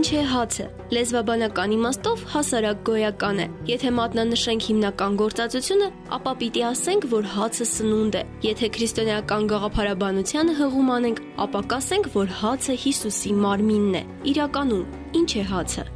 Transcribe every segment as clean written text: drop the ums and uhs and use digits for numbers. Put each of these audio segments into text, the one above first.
Ինչ է հացը։ Լեզվաբանական իմաստով հասարակ գոյական է։ Եթե մատնանշենք հիմնական գործածությունը, ապա պիտի ասենք, որ հացը սնունդ է։ Եթե քրիստոնեական գաղափարաբանությանը հղում անենք, ապա կասենք, որ հացը Հիսուսի մարմինն է։ Իրականում, ինչ է հացը։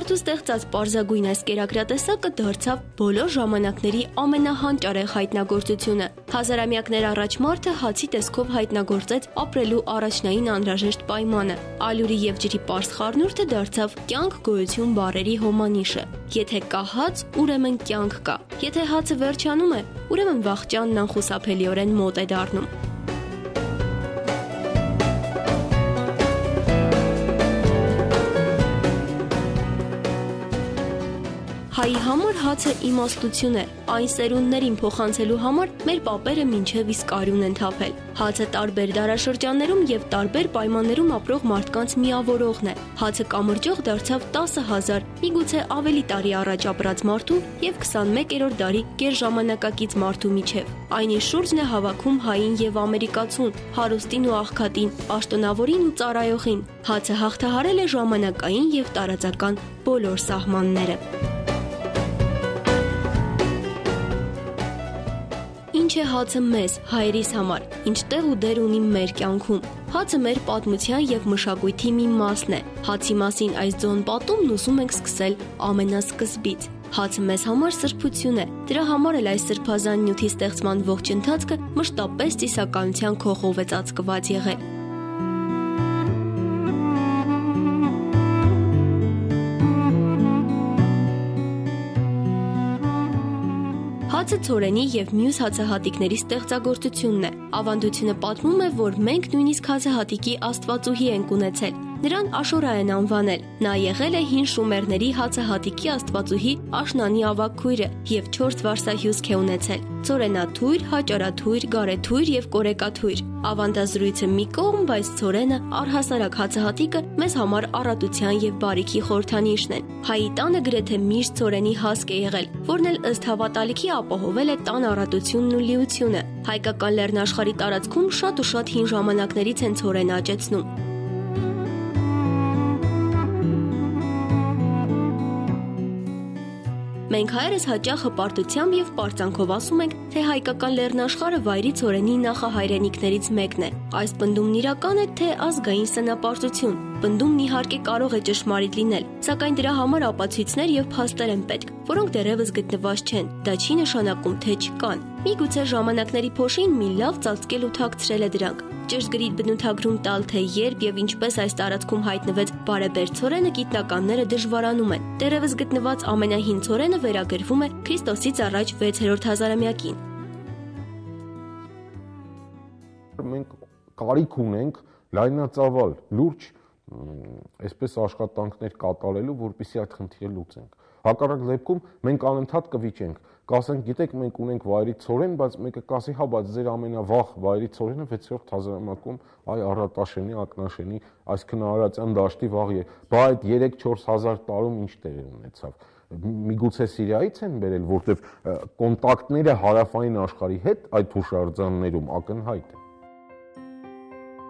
Մարդու ստեղծած պարզագույն այս կերակրատեսակը դարձավ բոլոր ժամանակների ամենահանճարեղ հայտնագործությունը։ Հազարամյակներ առաջ մարդը հացի տեսքով հայտնագործեց ապրելու առաջնային անհրաժեշտ պայմանը։ Ալյուրի եւ ջրի պարզ խառնուրդը դարձավ կյանք գոյություն բառերի հոմանիշը։ Եթե կա հաց, ուրեմն կյանք կա։ Եթե հացը վերջանում է, ուրեմն վախճանն անխուսափելիորեն մոտ է դառնում։ Հայի համար հացը իմաստություն է, այն սերունդներին փոխանցելու համար մեր պապերը մինչև իսկ արյուն են թափել։ Հացը տարբեր դարաշրջաններում եւ տարբեր պայմաններում ապրող մարդկանց միավորողն է։ Հացը կամրջող դարձավ 10,000, միգուցե ավելի տարի առաջ ապրած մարդու եւ 21-րդ դարի գերժամանակակից մարդու միջև։ Այն իր շուրջն է հավաքում հային եւ ամերիկացուն, հարուստին ու աղքատին, պաշտոնավորին ու ծառայողին։ Հացը հաղթահարել է ժամանակային եւ տարածական բոլոր սահմանները։ Ինչ է հացը մեզ, հայերիս համար, ինչ տեղ ու դեր ունի մեր կյանքում։ Հացը մեր պատմության եւ մշակույթի մի մասն է։ Հացի մասին այս ձոն պատումն ուզում ենք սկսել ամենասկզբից։ Հացը մեզ համար սրբություն է։ Դրա համար էլ այս սրբազան նյութի ստեղծման ողջ ընթացքը մշտապես ծիսականության քողով է ծածկված եղել։ Հացը ցորենի եւ մյուս հացահատիկների ստեղծագործությունն է։ Ավանդությունը պատմում է, որ մենք նույնիսկ հացահատիկի աստվածուհի ենք ունեցել։ Նրան Աշորա են անվանել։ Նա եղել է հին շումերների հացահատիկի աստվածուհի Աշնանի ավագ քույրը եւ 4 վարսահյուսք է ունեցել՝ ցորենաթույր, հաճարաթույր, գարեթույր եւ կորեկաթույր։ Ավանդազրույցը մի կողմ, բայց ցորենը առհասարակ հացահատիկը մեզ համար առատության եւ բարիքի խորհրդանիշն են։ Հայի տանը գրեթե միշտ ցորենի հասկ է եղել, որն էլ ըստ հավատալիքի ապահովել է տան առատությունն ու լիությունը։ Հայկական լեռնաշխարհի տարածքում շատ ու շատ հին ժամանակներից են ցորեն աճեցնում։ Մենք հայերս հաճախ հպարտությամբ եւ պարծանքով ասում ենք, թե հայկական լեռնաշխարհը վայրի ցորենի նախահայրենիքներից մեկն է։ Այս պնդումն իրական է, թե ազգային սնապարծություն։ Պնդումն իհարկե կարող է ճշմարիտ լինել, սակայն դրա համար ապացույցներ եւ փաստեր են պետք, որոնք դեռևս գտնված չեն։ Դա չի նշանակում, թե չկան։ Միգուցե ժամանակների փոշին մի լավ ծածկել ու թաքցրել է դրանք։ Ճշգրիտ բնութագրում տալ, թե երբ եւ ինչպես այս տարածքում հայտնվեց բարեբեր ցորենը, գիտնականները դժվարանում են։ Դեռևս գտնված ամենահին ցորենը վերագրվում է Քրիստոսից առաջ 6-րդ հազարամյակին։ Մենք կարիք ունենք լայնածավալ, լուրջ այսպես աշխատանքներ կատարելու, որպեսզի այդ խնդիրը լուծենք։ Հակառակ դեպքում մենք անընդհատ կվիճենք, կասենք, գիտեք, մենք ունենք վայրի ցորեն, բայց մեկը կասի, հա, բայց ձեր ամենավաղ վայրի ցորենը 6-րդ հազարամյակում, այ Առատաշենի, Ակնաշենի, այսքան Արարատյան դաշտի վաղ է, բայց 3-4 հազար տարում ինչ տեղ ունեցավ։ Միգուցե Սիրիայից են բերել, որտեղ կոնտակտները հարավային աշխարհի հետ այդ հուշարձաններում ակնհայտ են։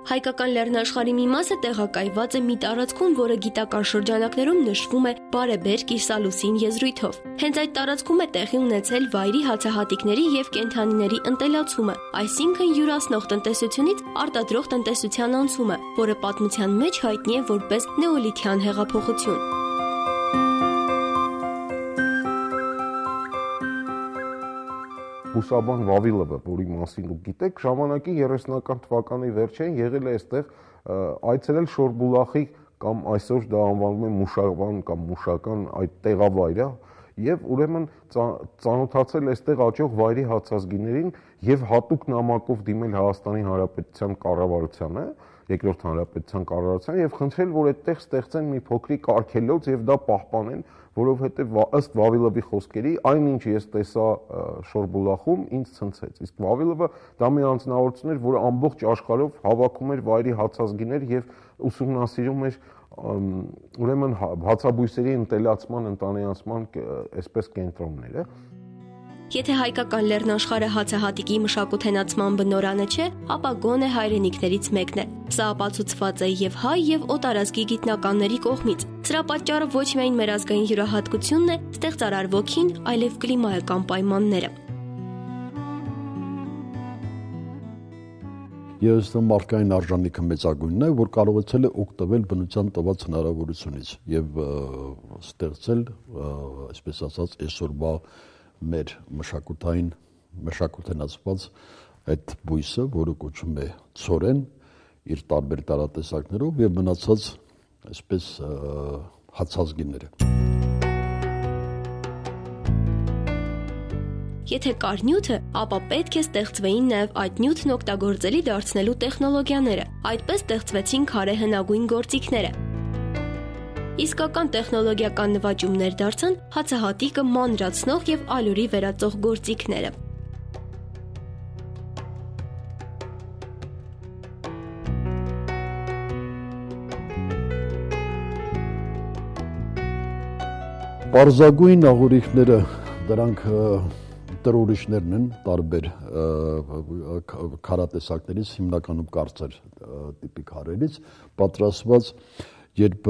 Հայկական լեռնաշխարհի մի մասը տեղակայված է մի տարածքում, որը գիտական շրջանակներում նշվում է բարեբեր կիսալուսին եզրույթով։ Հենց այդ տարածքում է տեղի ունեցել վայրի հացահատիկների եւ կենդանիների ընտելացումը, այսինքն յուրացնող տնտեսությունից արտադրող տնտեսության անցումը, որը պատմության մեջ հայտնի է որպես նեոլիթյան հեղափոխություն։ Բուսաբան Վավիլովը, որի մասին դուք գիտեք, ժամանակի 30-ական թվականի վերջին եղել է այստեղ այցելել Շորբուլախի կամ այսօր դա անվանում է Մուշավան կամ Մուշական այդ տեղավայրը եւ ուրեմն ծանոթացել այստեղ աճող վայրի հացազգիներին եւ հատուկ նամակով դիմել Հայաստանի Հանրապետության կառավարությանը, երկրորդ հանրապետության կառավարությանը եւ խնդրել, որ այդտեղ ստեղծեն մի փոքրիկ արգելոց եւ դա պահպանեն, որովհետեւ ըստ Վավիլովի խոսքերի այնինչ ես տեսա Շորբուլախում ինձ ցնցեց։ Իսկ Վավիլովը դա մի անձնավորություն էր, որը ամբողջ աշխարհով հավաքում էր վայրի հացազգիներ եւ ուսումնասիրում էր ուրեմն հացաբույսերի ընտելացման, ընտանեկացման այսպես կենտրոնները։ Եթե հայկական լեռնաշխարհը հացահատիկի մշակութենացման բնորանը չէ, ապա գոնե հայրենիքներից մեկն է։ Սա ապացուցված է եւ հայ եւ օտարազգի գիտնականների կողմից։ Սրա պատճառը ոչ միայն մեր ազգային յուրահատկությունն է, ստեղծարար ոգին, այլև կլիմայական պայմանները։ Ես մարդկային արժանիքը մեծագույնն է, որ կարողացել է օգտվել բնության տված հնարավորությունից եւ ստեղծել, այսպես ասած, այսօրվա մեր մշակութենացված այդ բույսը, որը կոչվում է ցորեն, իր տարբեր տարատեսակներով եւ մնացած այսպես հացազգիները։ Եթե կար նյութը, ապա պետք է ստեղծվեին նաև այդ նյութն օգտագործելի դարձնելու տեխնոլոգիաները։ Այդպես ստեղծվեցին քարե հնագույն գործիքները։ Իսկական տեխնոլոգիական նվաճումներ դարձան հացահատիկը մանրացնող եւ ալյուրի վերածող գործիքները։ Պարզագույն աղորիքները դրանք տրորիչներն են տարբեր քարատեսակներից, հիմնականում կարծր տիպի քարերից, պատրաստված, երբ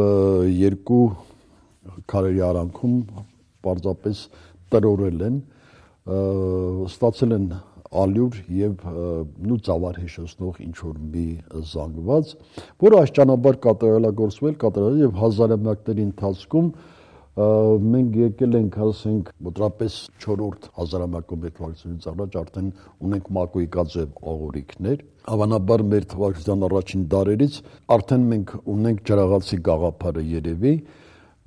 երկու քարերի արանքում պարզապես տրորել են, ստացել են ալյուր եւ ծավալ հիշեցնող ինչ-որ մի զանգված, որը աշճանաբար կատարել եւ հազարամյակների ընթացքում մենք եկել ենք, ասենք, մոտավորապես 4-րդ հազարամյակում թվականից առաջ արդեն ունենք մակույկաձև աղորիքներ։ Հավանաբար մեր թվականության առաջին դարերից արդեն մենք ունենք ջրաղացի գաղափարը երևի,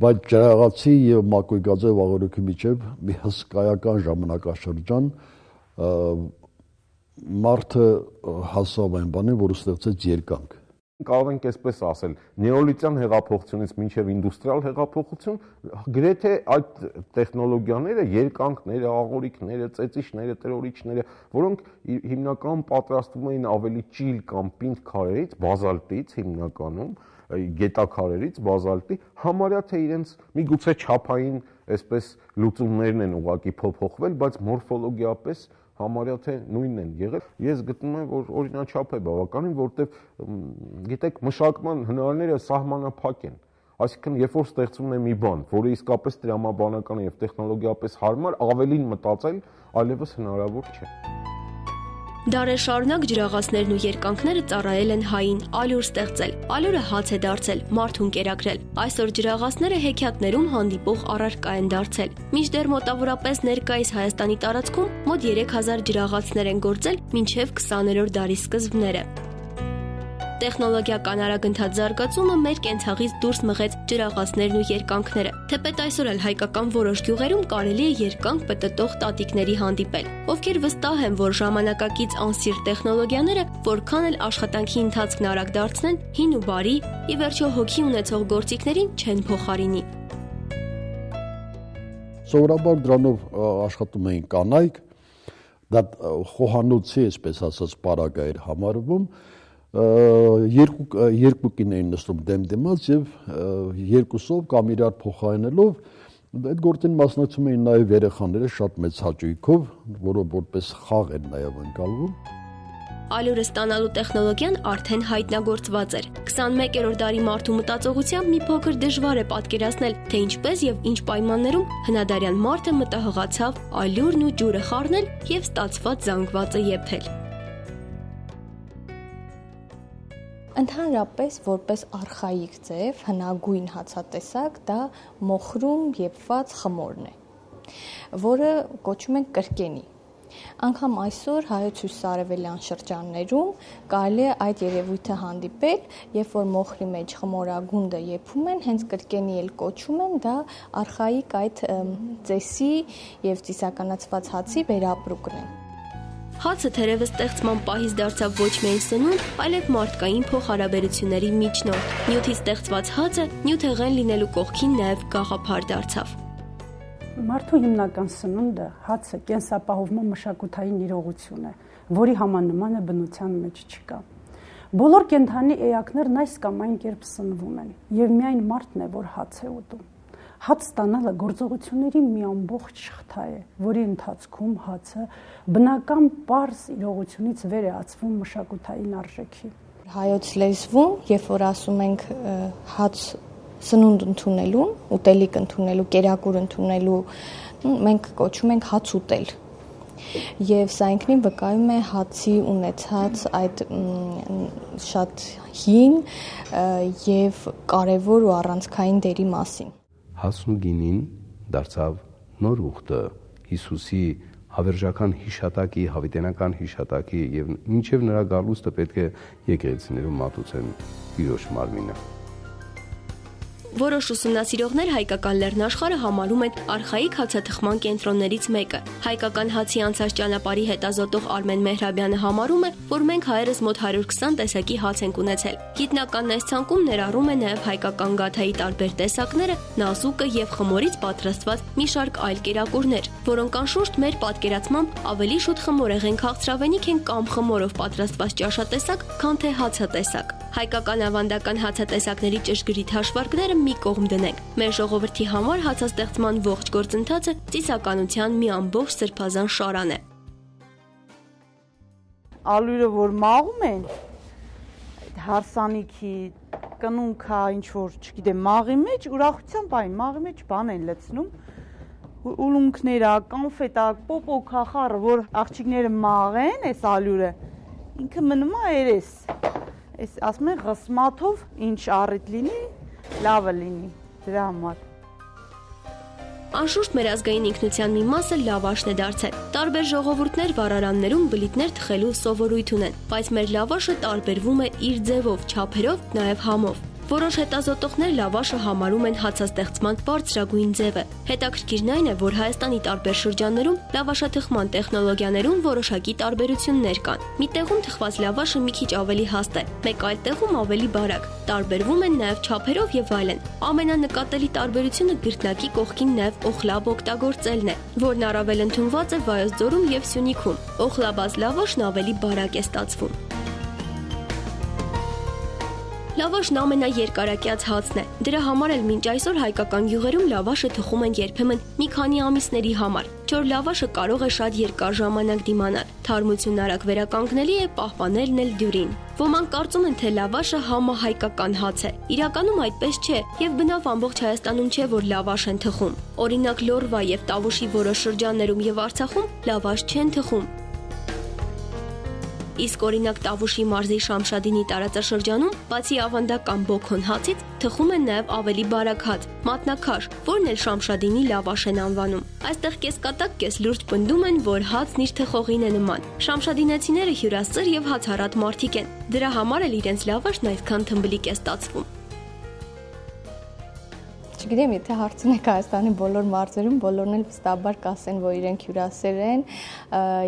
բայց ջրաղացի եւ մակույկաձև աղորիքի միջև մի հսկայական ժամանակաշրջան մարդը հասավ այն բանին, որ ստեղծեց երկանք։ Կարող ենք այսպես ասել, նեոլիթյան հեղափոխությունից մինչև ինդուստրիալ հեղափոխություն գրեթե այդ տեխնոլոգիաները, երկանքները, աղորիքները, ծեծիչները, տրորիչները, որոնք հիմնականում պատրաստվում էին ավելի ճիլ կամ պինդ քարերից, բազալտից հիմնականում, գետաքարերից, բազալտի, համարյա թե իրենց միգուցե չափային այսպես լուծումներն են ուղղակի փոփոխվել, բայց մորֆոլոգիապես համարյա թե նույնն են եղել։ Ես գտնում եմ, որ օրինաչափ է բավականին, որտեղ գիտեք, մշակման հնարները սահմանափակ են։ Այսինքն, երբ որ ստեղծվում է մի բան, որը իսկապես տրամաբանական է եւ տեխնոլոգիապես հարմար, ավելին մտածել այլևս հնարավոր չէ։ Դարեր շարունակ ջրաղացներն ու երկանքները ծառայել են հային, ալյուր ստեղծել, ալյուրը հաց է դարձել, մարդուն կերակրել։ Այսօր ջրաղացները հեքիաթներում հանդիպող առարկա են դարձել։ Մինչդեռ մոտավորապես ներկայիս Հայաստանի տարածքում մոտ 3000 ջրաղացներ են գործել մինչև 20-րդ դարի սկզբները։ Տեխնոլոգիական արագընթաց զարգացումը մեր կենցաղից դուրս մղեց ջրաղացներն ու երկանքները։ Թեպետ այսօր էլ հայկական որոշ գյուղերում կարելի է երկանք պտտող տատիկների հանդիպել, ովքեր վստահ են, որ ժամանակակից անսիրտ տեխնոլոգիաները որքան էլ աշխատանքի ընթացքն արագ դարձնեն, հին ու բարի, ի վերջո հոգի ունեցող գործիքներին չեն փոխարինի։ Սովորաբար դրանով աշխատում էին կանայք, դա խոհանոցի, այսպես ասած, պարագա էր համարվում, երկու կին էին նստում դեմ-դեմաց եւ երկուսով կամ իրար փոխարինելով այդ գործին մասնակցում էին նաեւ երեխաները շատ մեծ հաճույքով, որը որպես խաղ էր նաեւ ընկալվում։ Ալյուրը ստանալու տեխնոլոգիան արդեն հայտնագործված էր։ 21-րդ դարի մարդու մտածողությամբ մի փոքր դժվար է պատկերացնել, թե ինչպես եւ ինչ պայմաններում հնադարյան մարդը մտահղացավ ալյուրն ու ջուրը խառնել եւ ստացված զանգվածը եփել։ Ընդհանրապես որպես արխայիկ ձև, հնագույն հացատեսակ դա մոխրում եփված խմորն է, որը կոչում են կրկենի։ Անգամ այսօր հայոց հյուսիսարևելյան շրջաններում կարելի է այդ երևույթը հանդիպել, երբ որ մոխրի մեջ խմորագունդը եփում են, հենց կրկենի էլ կոչում են, դա արխայիկ այդ ծեսի եւ ծիսականացված հացի վերապրուկն է։ Հացը թերևս ստեղծման պահից դարձավ ոչ միայն սնունդ, այլև մարդկային փոխհարաբերությունների միջնորդ։ Նյութից ստեղծված հացը նյութեղեն լինելու կողքին նաև գաղափար դարձավ։ Մարդու հիմնական սնունդը հացը կենսապահովման մշակութային իրողություն է, որի համանման է բնության մեջ չկա։ Բոլոր կենդանի էակներն այս կամ այն կերպ սնվում են, եւ միայն մարդն է, որ հաց է ուտում։ Հաց ստանալը գործողությունների մի ամբողջ շղթա է, որի ընթացքում հացը բնական պարզ իրողությունից վեր է ածվում մշակութային արժեքի։ Հայոց լեզվում, երբ որ ասում ենք հաց սնունդ ընդունելու, ուտելիք ընդունելու, կերակուր ընդունելու, մենք կոչում ենք հաց ուտել։ Եվ սա ինքնին վկայում է հացի ունեցած այդ շատ հին եւ կարեւոր ու առանցքային դերի մասին։ Հացն ու գինին դարձավ նոր ուխտը Հիսուսի հավերժական հիշատակի, հավիտենական հիշատակի եւ մինչեւ նրա գալուստը պետք է եկեղեցիներում մատուցեն Տիրոջ մարմինը։ Որոշ ուսումնասիրողներ հայկական լեռնաշխարհը համարում են արխայիկ հացաթխման կենտրոններից մեկը։ Հայկական հացի անցած ճանապարհի հետազոտող Արմեն Մեհրաբյանը համարում է, որ մենք հայերս մոտ 120 տեսակի հաց ենք ունեցել։ Գիտնականն այս ցանկում ներառում է նաև հայկական գաթայի տարբեր տեսակները, նազուկը եւ խմորից պատրաստված մի շարք այլ կերակուրներ, որոնք անշուշտ մեր պատկերացմամբ ավելի շուտ խմորեղեն քաղցրավենիք են կամ խմորով պատրաստված ճաշատեսակ, քան թե հացատեսակ։ Հայկական ավանդական հացատեսակների ճշգրիտ հաշվարկները մի կողմ դնենք։ Մեր ժողովրդի համար հացաստեղծման ողջ գործընթացը ծիսականության մի ամբողջ սրբազան շարան է։ Ալույրը որ մաղում են, հարսանիքի կնունքա ինչ որ, չգիտեմ, մաղի մեջ, ուրախությամբ այն մաղի մեջ բան են լցնում, ուլունքները, կանֆետա, պոպոկա, խառը, որ աղջիկները մաղեն, այս ալյուրը, ինքը մնում է երես, այս ասում են ղսմաթով ինչ առիթ լինի, լավը լինի, դրա համար։ Անշուշտ մեր ազգային ինքնության մի մասը լավաշն է դարձել։ Տարբեր ժողովուրդներ վառարաններում բլիթներ թխելու սովորույթ ունեն, բայց մեր լավաշը տարբերվում է իր ձևով, չափերով, նաև համով։ Որոշ հետազոտողներ լավաշը համարում են հացաստեղծման բարձրագույն ձևը։ Հետաքրքիրն այն է, որ Հայաստանի տարբեր շրջաններում լավաշաթխման տեխնոլոգիաներում որոշակի տարբերություններ կան։ Մի տեղում թխված լավաշը մի քիչ ավելի հաստ է, մեկ այլ տեղում ավելի բարակ։ Տարբերվում են նաև չափերով եւ այլն։ Ամենանկատելի տարբերությունը գրտնակի կողքին նաև օխլաբ օգտագործելն է, որն առավել ընդունված է Վայոց ձորում եւ Սյունիքում։ Օխլաբազ լավաշն ավելի բարակ է ստացվում։ Լավաշն ամենաերկարակյաց հացն է։ Դրա համար էլ մինչ այսօր հայկական գյուղերում լավաշը թխում են երբեմն մի քանի ամիսների համար։ Չոր լավաշը կարող է շատ երկար ժամանակ դիմանալ։ Թարմությունն արագ վերականգնելի է, պահպանելն էլ դյուրին։ Ոմանք կարծում են, թե լավաշը համահայկական հաց է։ Իրականում այդպես չէ, եւ բնավ ամբողջ Հայաստանում չէ, որ լավաշ են թխում։ Օրինակ Լոռվա եւ Տավուշի որոշ շրջաններում եւ Արցախում լավաշ չեն թխում։ Իսկ օրինակ Տավուշի մարզի Շամշադինի տարածաշրջանում, բացի ավանդական բոքոն հացից, թխում են նաև ավելի բարակ հաց՝ մատնակաշ, որն էլ Շամշադինի լավաշ են անվանում։ Այստեղ կեսկատակ կես լուրջ պնդում են, որ հացն իր թխողին է նման։ Շամշադինացիները հյուրասեր եւ հացառատ մարդիկ են։ Դրա համար էլ իրենց լավաշն այդքան թմբլիկ է ստացվում։ Չգիտեմ, եթե հարցնեք Հայաստանի բոլոր մարզերում, բոլորն էլ վստահաբար կասեն, որ իրենք հյուրասեր են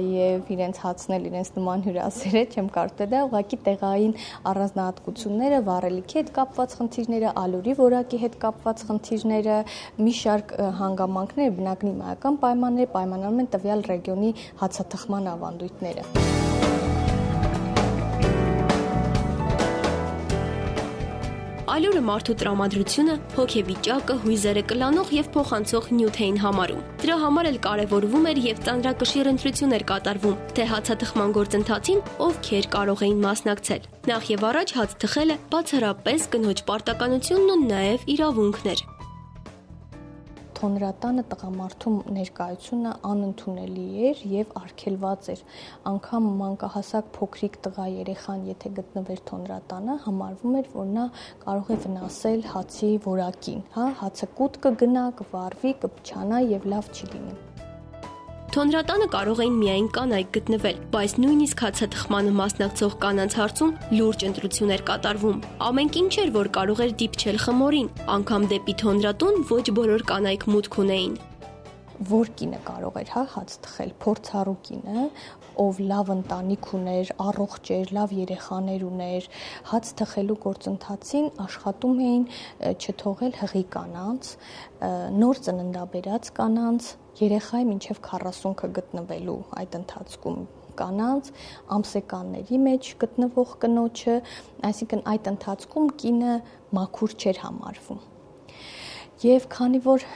եւ իրենց հացն էլ իրենց նման հյուրասեր է, չեմ կարծում դա ուղղակի տեղային առանձնահատկությունները, վառելիքի հետ կապված խնդիրները, ալյուրի որակի հետ կապված խնդիրները, մի շարք հանգամանքներ, բնակնի-մայական պայմաններ պայմանավորում են տվյալ ռեգիոնի հացաթխման ավանդույթները։ Ալյուրը մարդու տրամադրությունը, հոգեվիճակը, հույզերը կլանող եւ փոխանցող նյութ էին համարում։ Դրա համար էլ կարևորվում էր եւ ծանրակշիռ ընտրություն էր կատարվում, թե հացաթխման գործընթացին ովքեր կարող էին մասնակցել։ Նախ եւ առաջ հաց թխելը բացառապես կնոջ պարտականությունն ու նաեւ իրավունքն էր։ Թոնրատանը տղամարդու ներկայությունը անընդունելի էր եւ արգելված էր։ Անկամ մանկահասակ փոքրիկ տղա երեխան, եթե գտնվեր թոնրատանը, համարվում էր, որ նա կարող է վնասել հացի որակին, հացը կուտ կգնա, կվառվի, կփչանա եւ լավ չի լինի։ Թոնրատանը կարող էին միայն կանայք գտնվել, բայց նույնիսկ հացաթխմանը մասնակցող կանանց հարցում լուրջ ընտրություն էր կատարվում։ Ամենք ինչ էր, որ կարող էր դիպչել խմորին, անգամ դեպի Թոնրատուն ոչ բոլոր կանայք մուտք ունեին։ Որ կինը կարող էր հաց թխել, փորձառու կինը, ով լավ ընտանիք ուներ, առողջ էր, լավ երեխաներ ուներ, հաց թխելու գործընթացին աշխատում էին չթողել հղի կանանց, նոր ծննդաբերած կանանց, երեխայի մինչև 40-ը գտնվելու այդ ընթացքում կանանց, ամսեկանների մեջ գտնվող կնոջը, այսինքն այդ ընթացքում կինը մաքուր չէր համարվում։ Եվ քանի որ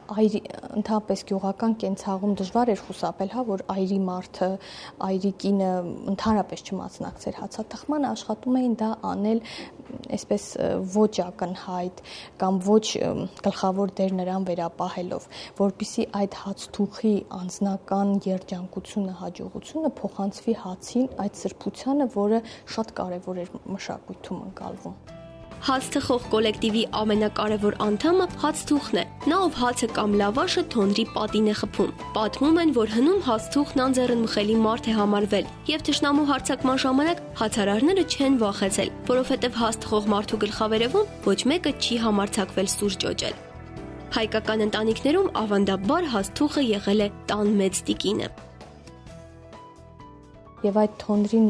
ընդհանրապես գյուղական կենցաղում դժվար էր խուսափել, որ այրի մարդը, այրի կինը ընդհանրապես չմասնակցեր հացաթխմանը, աշխատում էին դա անել այսպես ոչ ակնհայտ կամ ոչ գլխավոր դեր նրան վերապահելով, որպեսզի այդ հացթուխի անձնական երջանկությունը, հաջողությունը փոխանցվի հացին, այդ սրբությանը, որը շատ կարևոր էր մշակույթում ընկալվում։ Հաց թխող կոլեկտիվի ամենակարևոր անդամը հացթուխն է։ Նա ով հացը կամ լավաշը թոնրի պատին է խփում։ Պատմում են, որ հնում հացթուխն անձեռնմխելի մարդ է համարվել, եւ թշնամու հարձակման ժամանակ հացարարները չեն վախեցել, որովհետեւ հաց թխող մարդու գլխավերևում ոչ մեկը չի համարձակվել սուր ճոճել։ Հայկական ընտանիքներում ավանդաբար հացթուխը եղել է տան մեծ տիկինը։ Եվ այդ թոնրին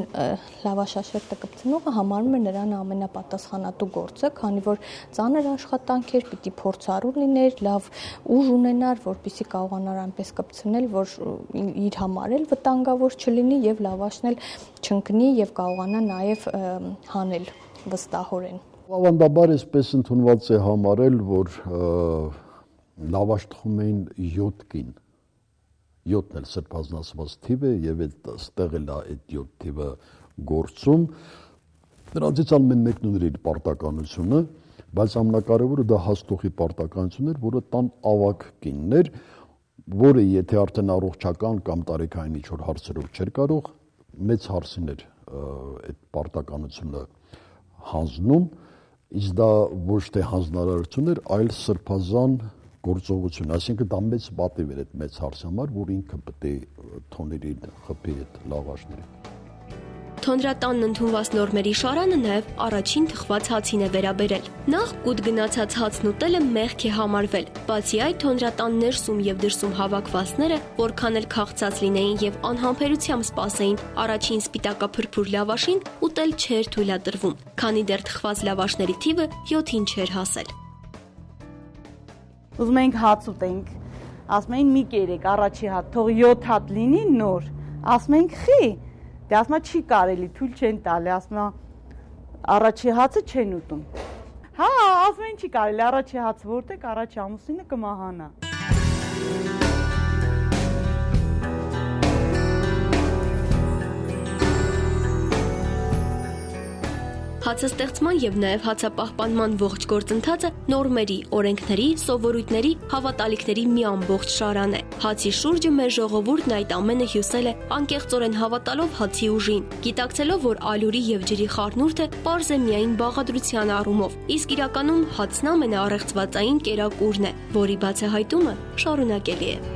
լավաշաշերտը կպցնողը համարում էր նրան ամենապատասխանատու գործը, քանի որ ծանր աշխատանք էր, պիտի փորձառու լիներ, լավ ուժ ունենար, որպեսզի կարողանար այնպես կպցնել, որ իր համար էլ վտանգավոր չլինի եւ լավաշն էլ չընկնի եւ կարողանա նաեւ հանել վստահորեն։ Ավանդաբար այսպես ընդունված է համարել, որ լավաշ թխում էին 7 կին։ 7-ն էլ սրբազանացված թիվ է եւ այդտեղ էլ այդ 7 թիվը գործում։ Նրանցից ամեն մեկն ուներ իր պարտականությունը, բայց ամենակարևորը դա հաստուխի պարտականությունն էր, որը տան ավագ կինն էր, որը եթե արդեն առողջական կամ տարեկային ինչ-որ հարցերով չէր կարող, մեծ հարցին էր այդ պարտականությունը հանձնում, իսկ դա ոչ թե հանձնարարություն էր, այլ սրբազան գործողություն, այսինքն դա մեծ պատիվ էր այդ մեծ հարցի համար, որ ինքը պետք է թոներին խփի այդ լավաշներին։ Թոնրատանն ընդունված նորմերի շարանը նաև առաջին թխված հացին է վերաբերել։ Նախ կուտ գնացած հացն ուտելը մեղք է համարվել, բացի այդ Թոնրատան ներսում եւ դրսում հավաքվածները, որքան էլ քաղցած լինեին եւ անհամբերությամբ սպասեին առաջին սպիտակափրփուր լավաշին, ուտել չէր թույլատրվում, քանի դեռ թխված լավաշների թիվը 7-ին չէր հասել։ Ուզում ենք հաց ուտենք, ասում էին մի կերեք առաջի հատ, թող 7 հատ լինի նոր, ասում ենք խի, դե ասում չի կարելի, թույլ չեն տալի, ասում առաջի հացը չեն ուտում։ Հա, ասում են չի կարելի, առաջի հաց որտեք, առաջի ամուսինը կմահանա։ Հացաստեղծման եւ նաեւ հացապահպանման ողջ գործընթացը նորմերի, օրենքների, սովորույթների, հավատալիքների մի ամբողջ շարան է։ Հացի շուրջը մեր ժողովուրդն այդ ամենը հյուսել է անկեղծորեն հավատալով հացի ուժին, գիտակցելով, որ ալյուրի եւ ջրի խառնուրդը պարզ է միայն բաղադրության առումով, իսկ իրականում հացն ամենաառեղծվածային կերակուրն է, որի բացահայտումը շարունակելի է։